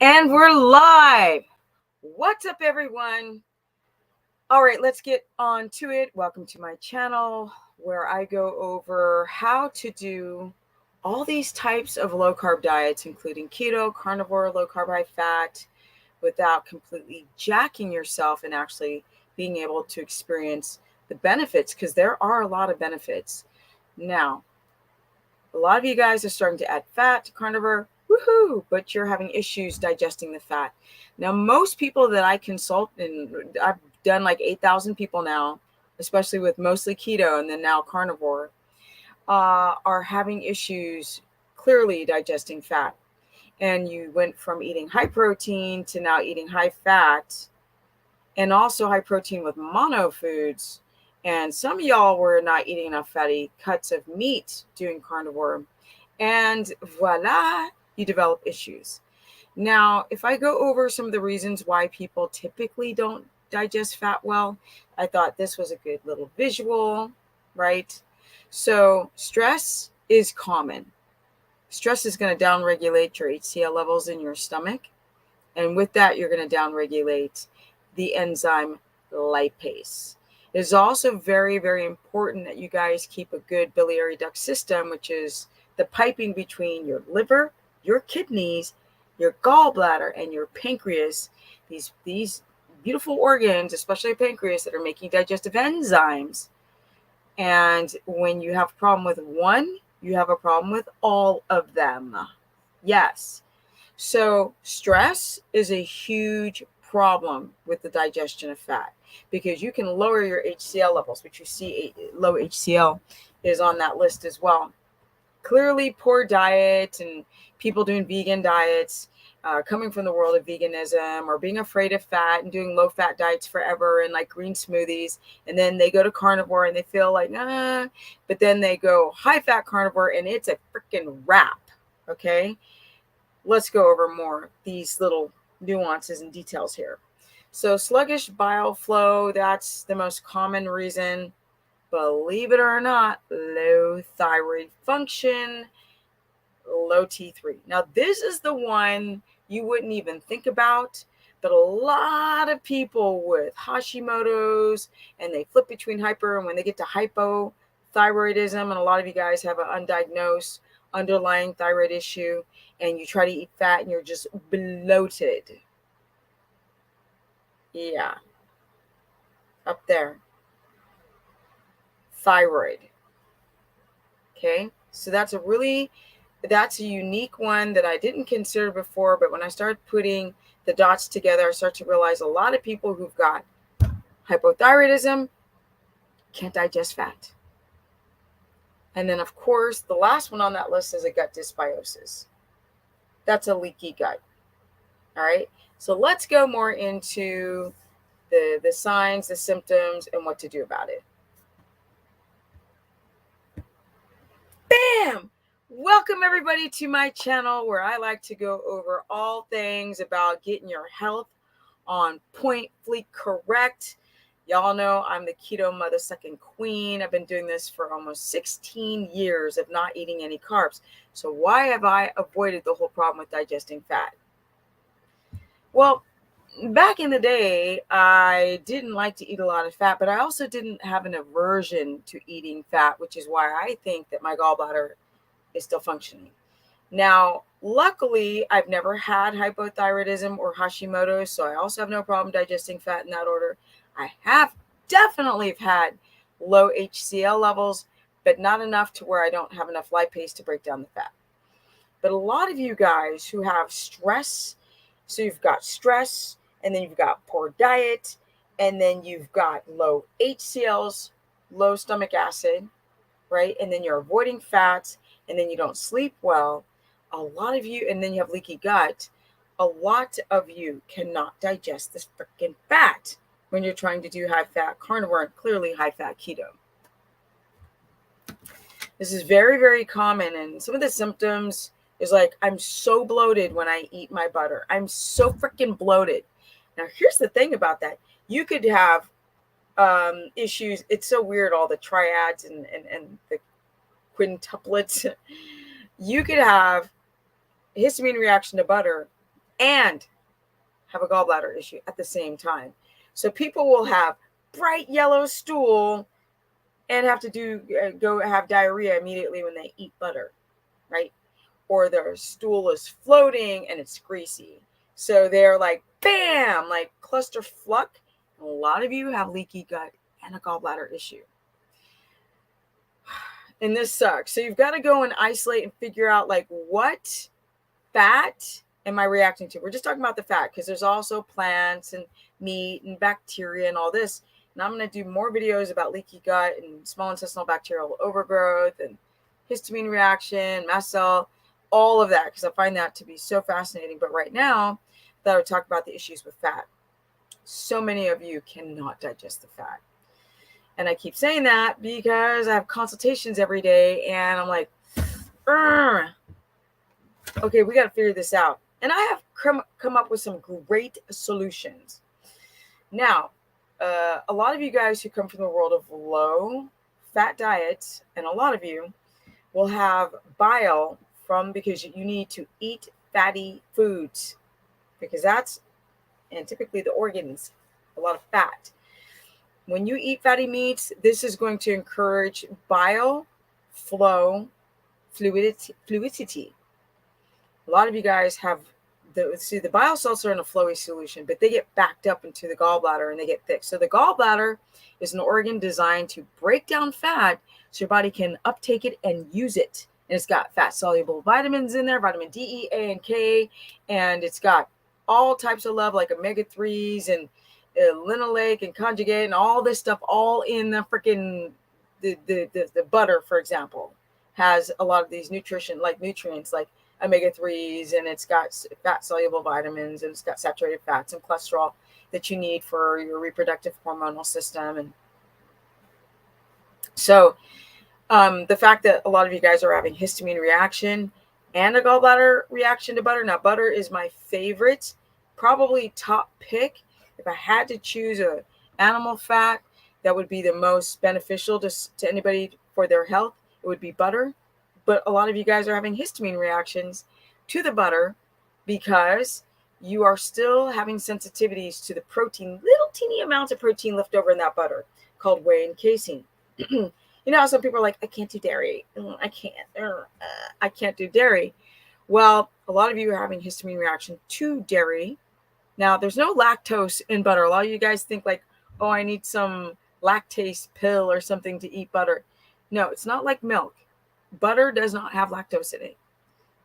And we're live. What's up, everyone? All right, let's get on to it. Welcome to my channel where I go over how to do all these types of low carb diets, including keto, carnivore, low carb, high fat, without completely jacking yourself and actually being able to experience the benefits, because there are a lot of benefits. Now, a lot of you guys are starting to add fat to carnivore, woohoo, but you're having issues digesting the fat. Now, most people that I consult, and I've done like 8,000 people now, especially with mostly keto and then now carnivore, are having issues clearly digesting fat. And you went from eating high protein to now eating high fat and also high protein with mono foods. And some of y'all were not eating enough fatty cuts of meat doing carnivore. And voila, you develop issues. Now, if I go over some of the reasons why people typically don't digest fat well, I thought this was a good little visual, right? So stress is common. Stress is going to downregulate your HCl levels in your stomach. And with that, you're going to downregulate the enzyme lipase. It is also very, very important that you guys keep a good biliary duct system, which is the piping between your liver, your kidneys, your gallbladder, and your pancreas. These beautiful organs, especially pancreas, that are making digestive enzymes. And when you have a problem with one, you have a problem with all of them. Yes. So stress is a huge problem with the digestion of fat, because you can lower your HCl levels, which you see low HCl is on that list as well. Clearly poor diet and people doing vegan diets, coming from the world of veganism, or being afraid of fat and doing low fat diets forever and like green smoothies. And then they go to carnivore and they feel like, nah, but then they go high fat carnivore and it's a freaking wrap. Okay. Let's go over more these little nuances and details here. So sluggish bile flow, that's the most common reason. Believe it or not, low thyroid function, low T3. Now, this is the one you wouldn't even think about, but a lot of people with Hashimoto's, and they flip between hyper, and when they get to hypothyroidism, and a lot of you guys have an undiagnosed underlying thyroid issue, and you try to eat fat and you're just bloated. Yeah. Up there. Thyroid. Okay. So that's a unique one that I didn't consider before, but when I started putting the dots together, I start to realize a lot of people who've got hypothyroidism can't digest fat. And then, of course, the last one on that list is a gut dysbiosis. That's a leaky gut. All right. So let's go more into the signs, the symptoms, and what to do about it. Bam! Welcome everybody to my channel, where I like to go over all things about getting your health on point, fleek, correct. Y'all know I'm the keto mother second queen. I've been doing this for almost 16 years of not eating any carbs. So why have I avoided the whole problem with digesting fat? Well, back in the day, I didn't like to eat a lot of fat, but I also didn't have an aversion to eating fat, which is why I think that my gallbladder is still functioning. Now, luckily, I've never had hypothyroidism or Hashimoto's, so I also have no problem digesting fat in that order. I have definitely had low HCl levels, but not enough to where I don't have enough lipase to break down the fat. But a lot of you guys who have stress, so you've got stress, and then you've got poor diet, and then you've got low HCLs, low stomach acid, right? And then you're avoiding fats, and then you don't sleep well. A lot of you, and then you have leaky gut. A lot of you cannot digest this freaking fat when you're trying to do high fat carnivore and clearly high fat keto. This is very, very common. And some of the symptoms is like, I'm so bloated when I eat my butter. I'm so freaking bloated. Now, here's the thing about that. You could have issues. It's so weird, all the triads and the quintuplets. You could have histamine reaction to butter and have a gallbladder issue at the same time. So people will have bright yellow stool and have to go have diarrhea immediately when they eat butter, right? Or their stool is floating and it's greasy. So they're like, bam, like cluster fluck. A lot of you have leaky gut and a gallbladder issue. And this sucks. So you've got to go and isolate and figure out like what fat am I reacting to? We're just talking about the fat because there's also plants and meat and bacteria and all this. And I'm going to do more videos about leaky gut and small intestinal bacterial overgrowth and histamine reaction, mast cell, all of that, because I find that to be so fascinating. But right now, I thought I would talk about the issues with fat. So many of you cannot digest the fat. And I keep saying that because I have consultations every day and I'm like, okay, we got to figure this out. And I have come up with some great solutions. Now, a lot of you guys who come from the world of low fat diets, and a lot of you will have bile because you need to eat fatty foods, because and typically the organs, a lot of fat. When you eat fatty meats, this is going to encourage bile flow, fluidity. A lot of you guys have the bile salts are in a flowy solution, but they get backed up into the gallbladder and they get thick. So the gallbladder is an organ designed to break down fat so your body can uptake it and use it. And it's got fat soluble vitamins in there, vitamin D, E, A, and K, and it's got all types of love like omega-3s and linoleic and conjugate and all this stuff all in the freaking the butter, for example, has a lot of these nutrients like omega-3s, and it's got fat soluble vitamins, and it's got saturated fats and cholesterol that you need for your reproductive hormonal system. And so the fact that a lot of you guys are having histamine reaction and a gallbladder reaction to butter. Now, butter is my favorite, probably top pick. If I had to choose a animal fat that would be the most beneficial to anybody for their health, it would be butter. But a lot of you guys are having histamine reactions to the butter because you are still having sensitivities to the protein, little teeny amounts of protein left over in that butter called whey and casein. You know how some people are like, I can't do dairy. I can't do dairy. Well, a lot of you are having histamine reaction to dairy. Now, there's no lactose in butter. A lot of you guys think like, oh, I need some lactase pill or something to eat butter. No, it's not like milk. Butter does not have lactose in it.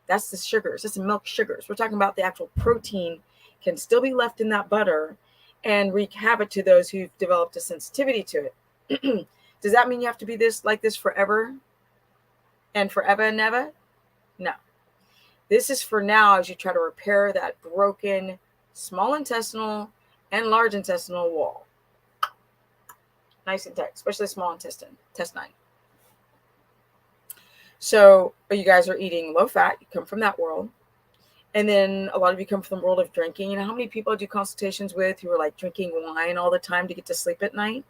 That's the sugars. That's the milk sugars. We're talking about the actual protein can still be left in that butter and wreak havoc to those who've developed a sensitivity to it. Does that mean you have to be like this forever and forever and ever? No. This is for now as you try to repair that broken small intestinal and large intestinal wall. Nice and tight, especially small intestine. So you guys are eating low fat. You come from that world. And then a lot of you come from the world of drinking. You know how many people I do consultations with who are like drinking wine all the time to get to sleep at night,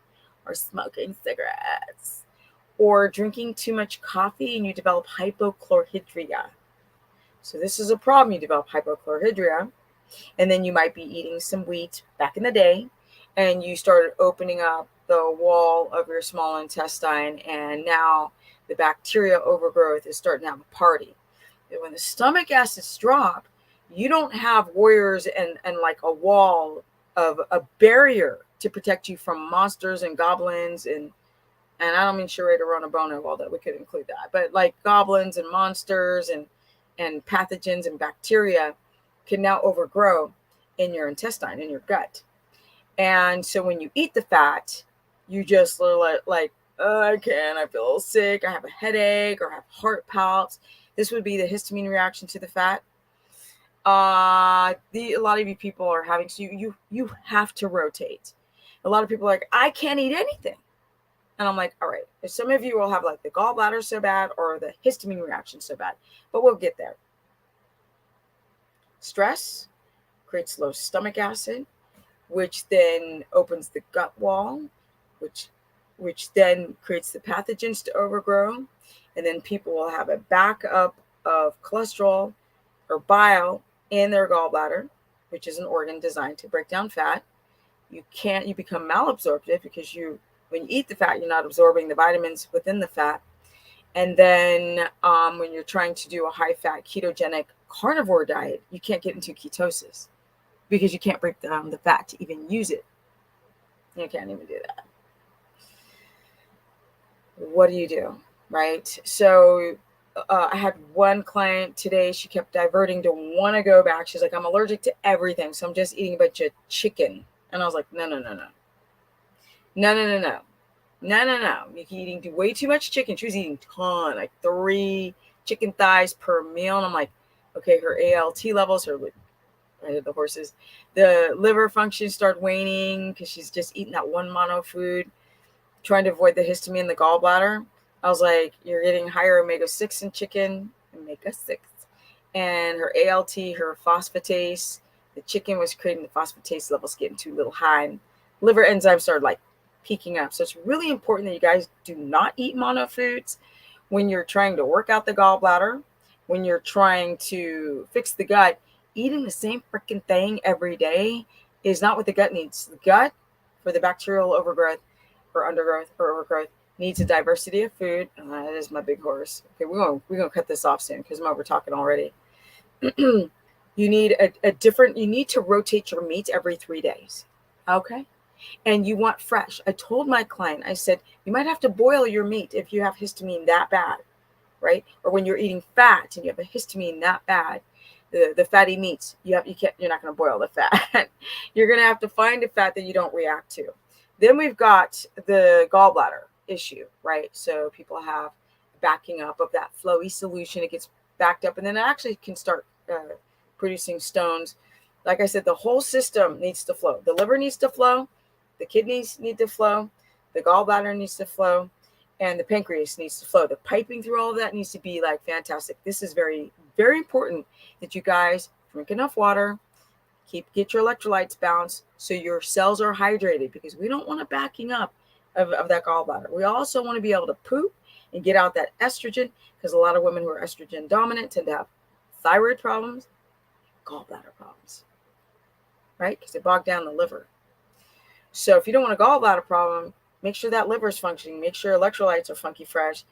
or smoking cigarettes, or drinking too much coffee and you develop hypochlorhydria. So this is a problem. You develop hypochlorhydria, and then you might be eating some wheat back in the day, and you started opening up the wall of your small intestine, and now the bacteria overgrowth is starting to have a party. And when the stomach acids drop, you don't have warriors and like a wall of a barrier to protect you from monsters and goblins and I don't mean Charade or Ronabono, although we could include that, but like goblins and monsters and pathogens and bacteria can now overgrow in your intestine, in your gut. And so when you eat the fat, you just like, oh, I can't, I feel a little sick, I have a headache, or I have heart palps. This would be the histamine reaction to the fat. A lot of you people are having, so you have to rotate. A lot of people are like, I can't eat anything. And I'm like, all right, if some of you will have like the gallbladder so bad or the histamine reaction so bad, but we'll get there. Stress creates low stomach acid, which then opens the gut wall, which then creates the pathogens to overgrow. And then people will have a backup of cholesterol or bile in their gallbladder. which is an organ designed to break down fat. You become malabsorptive because when you eat the fat, you're not absorbing the vitamins within the fat. And then when you're trying to do a high-fat ketogenic carnivore diet, you can't get into ketosis because you can't break down the fat to even use it. You can't even do that. What do you do, right? So I had one client today, she kept diverting to want to go back. She's like, I'm allergic to everything, so I'm just eating a bunch of chicken. And I was like, no. You're eating way too much chicken. She was eating a ton, like 3 chicken thighs per meal. And I'm like, okay, her ALT levels, the horses, the liver function started waning because she's just eating that one mono food, trying to avoid the histamine in the gallbladder. I was like, you're getting higher omega-6 in chicken, omega-6. And her ALT, her phosphatase, the chicken was creating the phosphatase levels getting too little high. And liver enzymes started like peaking up. So it's really important that you guys do not eat mono foods when you're trying to work out the gallbladder, when you're trying to fix the gut. Eating the same freaking thing every day is not what the gut needs. The gut, for the bacterial overgrowth or undergrowth or overgrowth, needs a diversity of food. That is my big horse. Okay, we're gonna cut this off soon because I'm over talking already. You need you need to rotate your meat every 3 days. Okay. And you want fresh. I told my client, I said, you might have to boil your meat if you have histamine that bad, right? Or when you're eating fat and you have a histamine that bad, the fatty meats, you're not going to boil the fat. You're going to have to find a fat that you don't react to. Then we've got the gallbladder issue, right? So people have backing up of that flowy solution. It gets backed up and then it actually can start producing stones. Like I said, the whole system needs to flow. The liver needs to flow. The kidneys need to flow. The gallbladder needs to flow. And the pancreas needs to flow. The piping through all of that needs to be like fantastic. This is very, very important that you guys drink enough water, get your electrolytes balanced so your cells are hydrated, because we don't want to backing up of that gallbladder. We also want to be able to poop and get out that estrogen, because a lot of women who are estrogen dominant tend to have thyroid problems, gallbladder problems, right? Because they bog down the liver. So if you don't want a gallbladder problem, make sure that liver is functioning. Make sure electrolytes are funky fresh.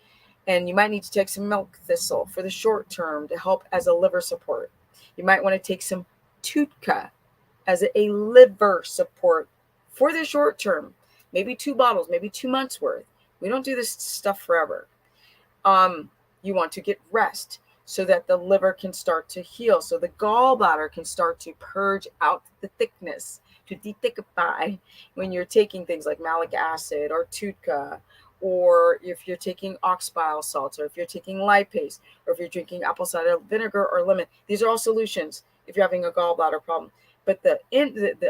And you might need to take some milk thistle for the short term to help as a liver support. You might want to take some tutka as a liver support for the short term. Maybe 2 bottles, maybe 2 months worth. We don't do this stuff forever. You want to get rest so that the liver can start to heal, so the gallbladder can start to purge out the thickness, to dethicify when you're taking things like malic acid or tutka, or if you're taking ox bile salts, or if you're taking lipase, or if you're drinking apple cider vinegar or lemon. These are all solutions if you're having a gallbladder problem. But the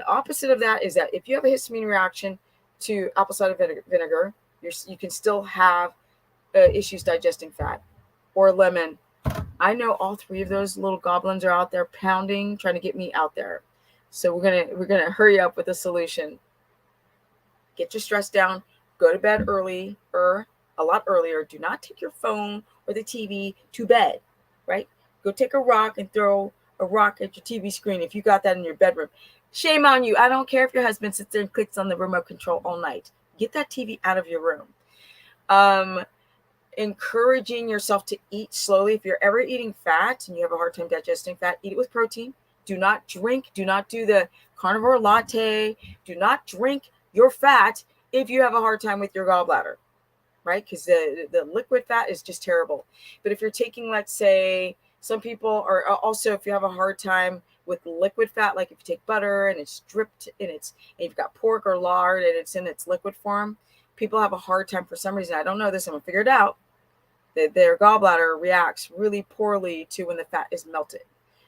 opposite of that is that if you have a histamine reaction to apple cider vinegar, you can still have issues digesting fat, or lemon. I know all 3 of those little goblins are out there pounding, trying to get me out there. So we're gonna hurry up with the solution. Get your stress down. Go to bed early, or a lot earlier. Do not take your phone or the TV to bed, right? Go take a rock and throw a rock at your TV screen if you got that in your bedroom. Shame on you. I don't care if your husband sits there and clicks on the remote control all night. Get that TV out of your room. Encouraging yourself to eat slowly. If you're ever eating fat and you have a hard time digesting fat, eat it with protein. Do not drink. Do not do the carnivore latte. Do not drink your fat if you have a hard time with your gallbladder, right? Because the liquid fat is just terrible. But if you're taking, let's say, some people are also, if you have a hard time with liquid fat, like if you take butter and it's dripped and you've got pork or lard and it's in its liquid form, people have a hard time for some reason. I don't know this. I'm gonna figure it out. Their gallbladder reacts really poorly to when the fat is melted.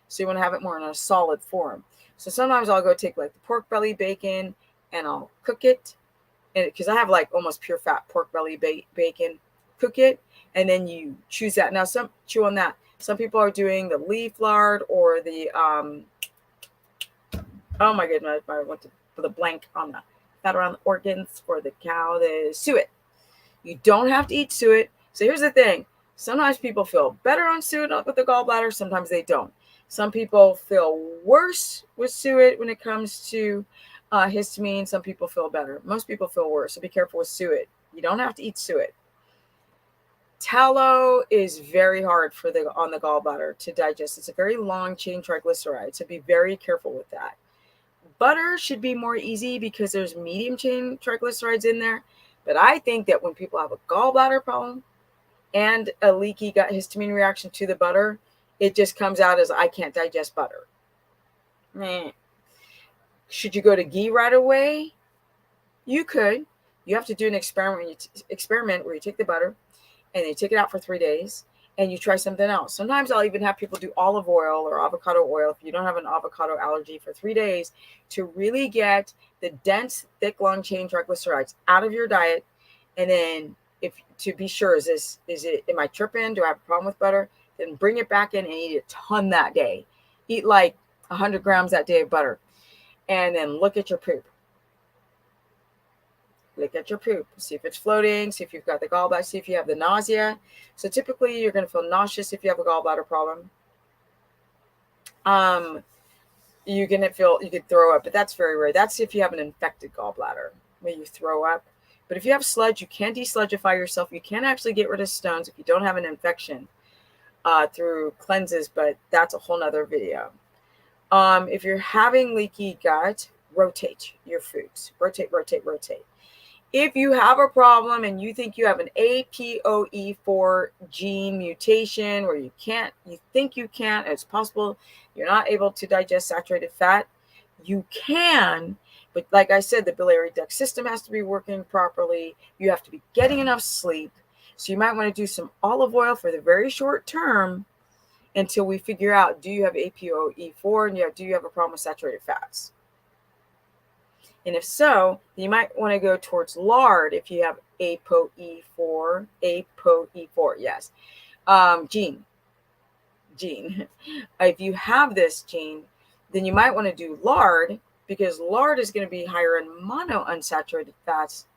So you want to have it more in a solid form. So sometimes I'll go take like the pork belly bacon and I'll cook it, and because I have like almost pure fat pork belly bacon, cook it, and then you choose that. Now chew on that. Some people are doing the leaf lard or the oh my goodness, I went to for the blank on the fat around the organs for the cow, the suet. You don't have to eat suet. So here's the thing. Sometimes people feel better on suet with the gallbladder. Sometimes they don't. Some people feel worse with suet when it comes to histamine. Some people feel better. Most people feel worse. So be careful with suet. You don't have to eat suet. Tallow is very hard on the gallbladder to digest. It's a very long chain triglyceride, so be very careful with that. Butter should be more easy because there's medium chain triglycerides in there. But I think that when people have a gallbladder problem and a leaky gut histamine reaction to the butter, it just comes out as I can't digest butter. Meh. Should you go to ghee right away? You could. You have to do an experiment where you take the butter and you take it out for 3 days and you try something else. Sometimes I'll even have people do olive oil or avocado oil if you don't have an avocado allergy for 3 days to really get the dense, thick, long chain triglycerides out of your diet. And then to be sure, am I tripping? Do I have a problem with butter? Then bring it back in and eat a ton that day. Eat like 100 grams that day of butter. And then look at your poop. Look at your poop. See if it's floating. See if you've got the gallbladder. See if you have the nausea. So typically you're going to feel nauseous if you have a gallbladder problem. You could throw up, but that's very rare. That's if you have an infected gallbladder where you throw up. But if you have sludge, you can desludgify yourself. You can actually get rid of stones if you don't have an infection through cleanses, but that's a whole nother video. If you're having leaky gut, rotate your foods. Rotate. If you have a problem and you think you have an APOE4 gene mutation where you think you can't, it's possible you're not able to digest saturated fat, you can, but like I said, the biliary duct system has to be working properly. You have to be getting enough sleep. So you might want to do some olive oil for the very short term until we figure out, do you have APOE4 and do you have a problem with saturated fats? And if so, you might want to go towards lard if you have APOE4, yes, gene. If you have this gene, then you might want to do lard because lard is going to be higher in monounsaturated fats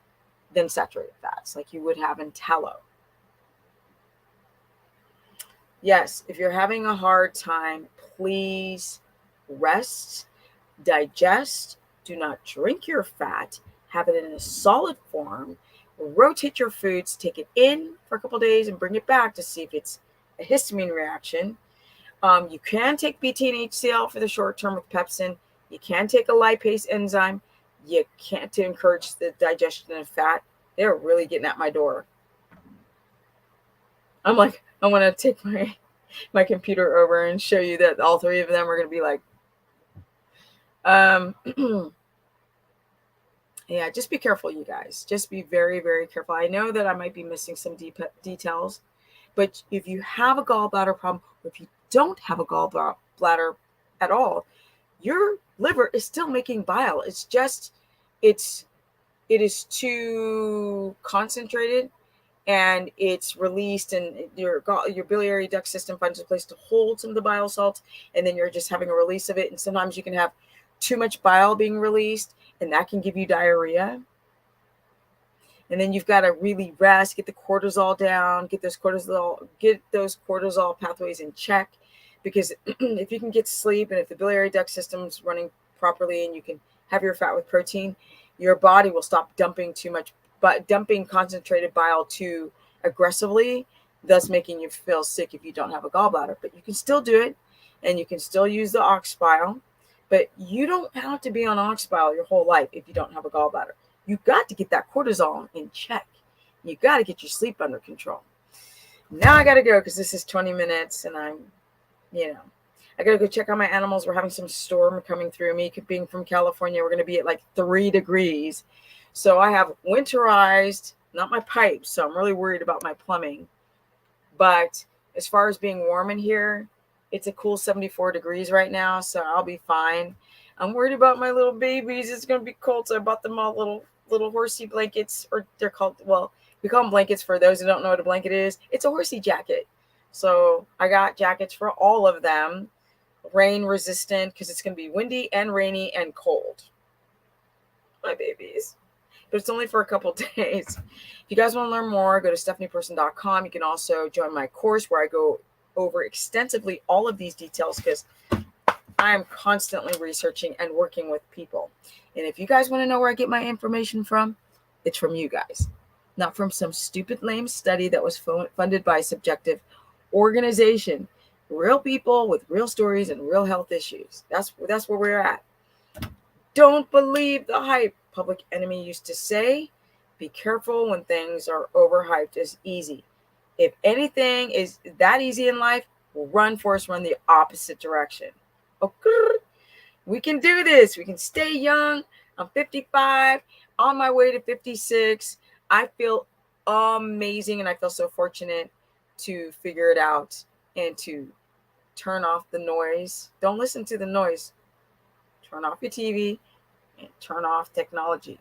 than saturated fats, like you would have in tallow. Yes, if you're having a hard time, please rest, digest. Do not drink your fat. Have it in a solid form. Rotate your foods. Take it in for a couple of days and bring it back to see if it's a histamine reaction. You can take betaine HCl for the short term with pepsin. You can take a lipase enzyme. You can't to encourage the digestion of fat. They're really getting at my door. I'm like, I want to take my computer over and show you that all three of them are going to be like, yeah, just be careful, you guys. Just be very, very careful. I know that I might be missing some details, but if you have a gallbladder problem, or if you don't have a gallbladder at all, your liver is still making bile. It's just, it is too concentrated and it's released, and your biliary duct system finds a place to hold some of the bile salts, and then you're just having a release of it. And sometimes you can have too much bile being released, and that can give you diarrhea. And then you've got to really rest, get the cortisol down, get those cortisol pathways in check. Because if you can get sleep, and if the biliary duct system is running properly, and you can have your fat with protein, your body will stop dumping concentrated bile too aggressively, thus making you feel sick if you don't have a gallbladder. But you can still do it, and you can still use the ox bile. But you don't have to be on ox bile your whole life if you don't have a gallbladder. You've got to get that cortisol in check. You got to get your sleep under control. Now I got to go because this is 20 minutes and I got to go check on my animals. We're having some storm coming through. Me being from California, we're going to be at like 3 degrees. So I have winterized, not my pipes, so I'm really worried about my plumbing. But as far as being warm in here, it's a cool 74 degrees right now, so I'll be fine. I'm worried about my little babies. It's going to be cold, so I bought them all little horsey blankets, or they're called, well, we call them blankets for those who don't know what a blanket is. It's a horsey jacket. So I got jackets for all of them, rain resistant, because it's going to be windy and rainy and cold. My babies. But it's only for a couple days. If you guys want to learn more, go to stephanieperson.com. You can also join my course where I go over extensively all of these details because I'm constantly researching and working with people. And if you guys want to know where I get my information from, it's from you guys, not from some stupid lame study that was funded by a subjective organization. Real people with real stories and real health issues. That's where we're at. Don't believe the hype. Public Enemy used to say, be careful when things are overhyped. It's easy. If anything is that easy in life, run the opposite direction. Okay. We can do this. We can stay young. I'm 55, on my way to 56. I feel amazing and I feel so fortunate to figure it out and to turn off the noise. Don't listen to the noise. Turn off your TV and turn off technology.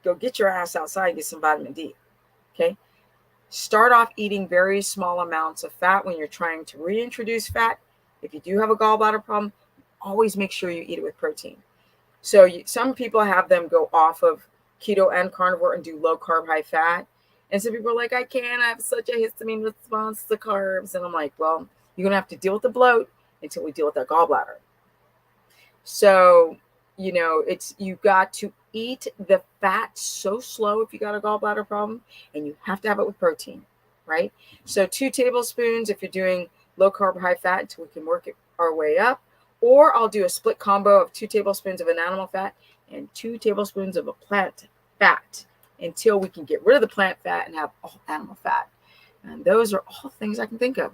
Go get your ass outside and get some vitamin D. Okay? Start off eating very small amounts of fat when you're trying to reintroduce fat. If you do have a gallbladder problem, always make sure you eat it with protein. So some people have them go off of keto and carnivore and do low carb, high fat. And some people are like, I can't, I have such a histamine response to carbs. And I'm like, well, you're going to have to deal with the bloat until we deal with that gallbladder. So, you got to eat the fat so slow if you got a gallbladder problem, and you have to have it with protein, right? So 2 tablespoons if you're doing low carb, high fat until we can work our way up. Or I'll do a split combo of 2 tablespoons of an animal fat and 2 tablespoons of a plant fat until we can get rid of the plant fat and have all animal fat. And those are all things I can think of.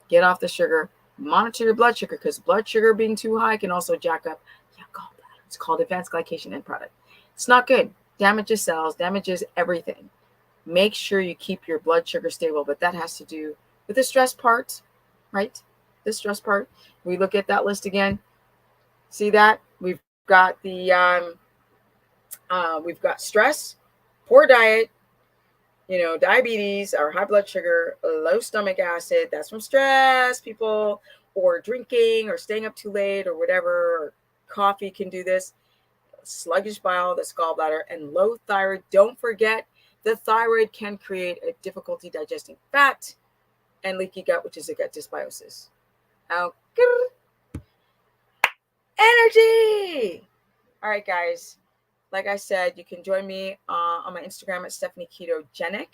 Get off the sugar, monitor your blood sugar, because blood sugar being too high can also jack up your gallbladder. It's called advanced glycation end product. It's not good. Damages cells, damages everything. Make sure you keep your blood sugar stable, but that has to do with the stress part, right? The stress part. We look at that list again. See that? We've got we've got stress, poor diet, diabetes or high blood sugar, low stomach acid. That's from stress, people, or drinking or staying up too late or whatever. Or coffee can do this. Sluggish bile, the gallbladder, and low thyroid. Don't forget, the thyroid can create a difficulty digesting fat and leaky gut, which is a gut dysbiosis. Okay. Energy. All right, guys. Like I said, you can join me on my Instagram at Stephanie Ketogenic.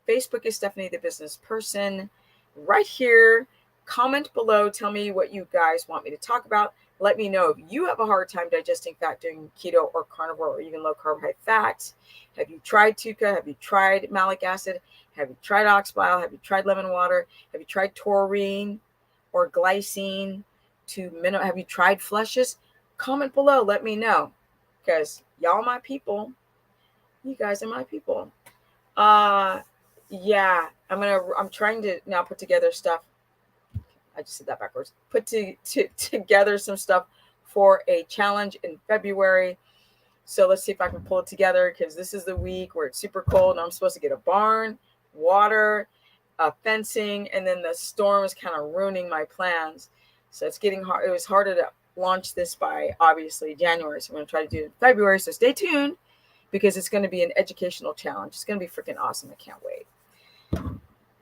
Facebook is Stephanie the Business Person. Right here, comment below. Tell me what you guys want me to talk about. Let me know if you have a hard time digesting fat doing keto or carnivore or even low carb, high fat. Have you tried TUCA? Have you tried malic acid? Have you tried ox bile? Have you tried lemon water? Have you tried taurine or glycine? Have you tried flushes? Comment below. Let me know, because y'all my people. You guys are my people. Yeah, I'm trying to now put together stuff. I just said that backwards. Put together some stuff for a challenge in February. So let's see if I can pull it together, because this is the week where it's super cold and I'm supposed to get a barn, water, fencing, and then the storm is kind of ruining my plans. So it's getting hard. It was harder to launch this by obviously January. So I'm going to try to do it in February. So stay tuned, because it's going to be an educational challenge. It's going to be freaking awesome. I can't wait.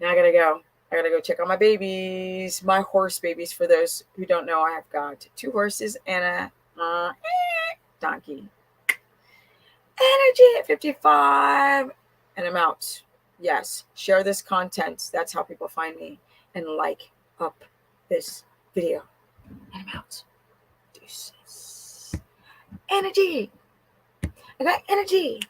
Now I got to go. I gotta go check on my babies, my horse babies. For those who don't know, I have got 2 horses and a donkey. Energy at 55, and I'm out. Yes, share this content. That's how people find me, and like up this video. And I'm out. Deuces. Energy. I got energy.